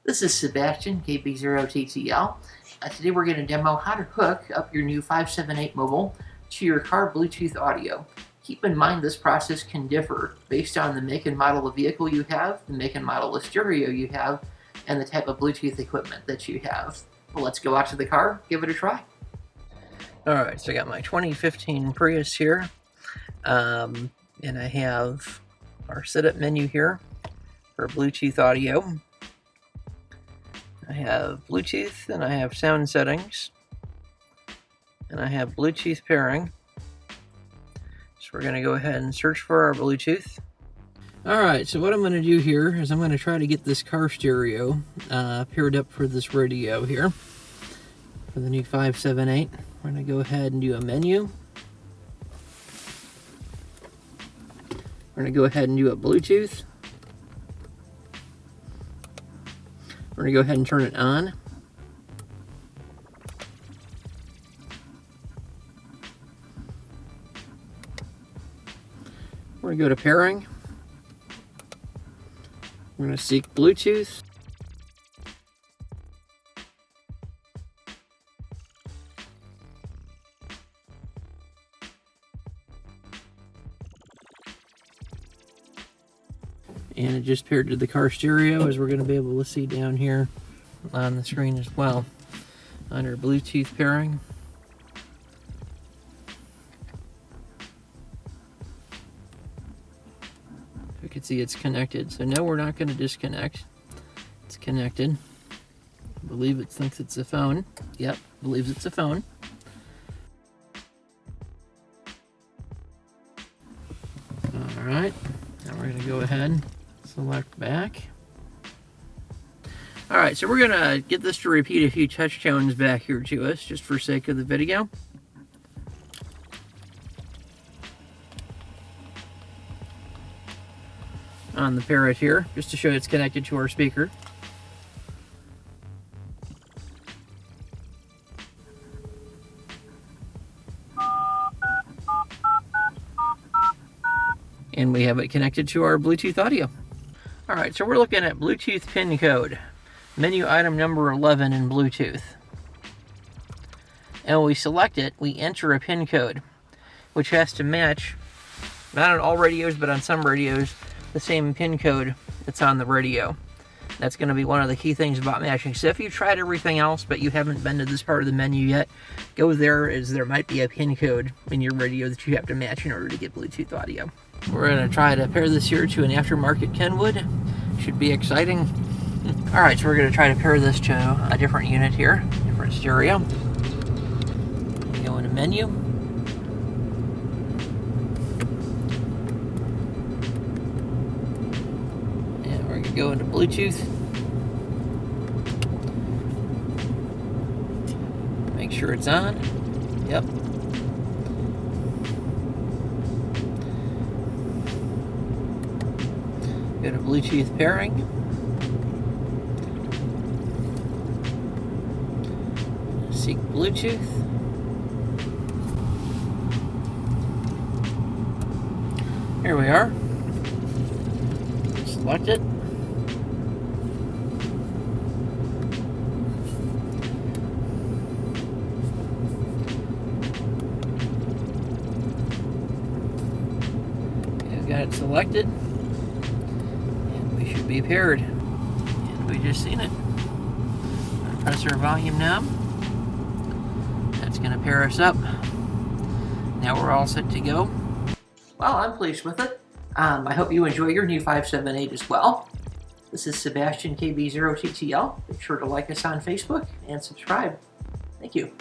This is Sebastian, KBØTTL. Today we're going to demo how to hook up your new 578 mobile to your car Bluetooth audio. Keep in mind this process can differ based on the make and model of vehicle you have, the make and model of stereo you have, and the type of Bluetooth equipment that you have. Well, let's go out to the car, give it a try. Alright, so I got my 2015 Prius here, and I have our setup menu here for Bluetooth audio. I have Bluetooth, and I have sound settings, and I have Bluetooth pairing. So we're going to go ahead and search for our Bluetooth. Alright, so what I'm going to do here is I'm going to try to get this car stereo paired up for this radio here, for the new 578. We're going to go ahead and do a menu. We're going to go ahead and do a Bluetooth. We're going to go ahead and turn it on. We're going to go to pairing. We're going to seek Bluetooth. And it just paired to the car stereo, as we're going to be able to see down here on the screen as well. Under Bluetooth pairing. You can see it's connected. So no, we're not going to disconnect. It's connected. I believe it thinks it's a phone. Yep, believes it's a phone. Alright, now we're going to go ahead. Select back. Alright, so we're going to get this to repeat a few touch tones back here to us, just for sake of the video. On the parrot here, just to show it's connected to our speaker. And we have it connected to our Bluetooth audio. Alright, so we're looking at Bluetooth pin code. Menu item number 11 in Bluetooth. And when we select it, we enter a pin code, which has to match, not on all radios, but on some radios, the same pin code that's on the radio. That's going to be one of the key things about matching. So if you've tried everything else, but you haven't been to this part of the menu yet, go there, as there might be a pin code in your radio that you have to match in order to get Bluetooth audio. We're going to try to pair this here to an aftermarket Kenwood. Should be exciting. Alright, so we're going to try to pair this to a different unit here, different stereo. Go into menu. And we're going to go into Bluetooth. Make sure it's on. Yep. Go to Bluetooth pairing. Seek Bluetooth. Here we are. Select it. We've got it selected. Be paired, and we just seen it. Press our volume knob. That's going to pair us up. Now we're all set to go. Well, I'm pleased with it. I hope you enjoy your new 578 as well. This is Sebastian, KBØTTL. Make sure to like us on Facebook and subscribe. Thank you.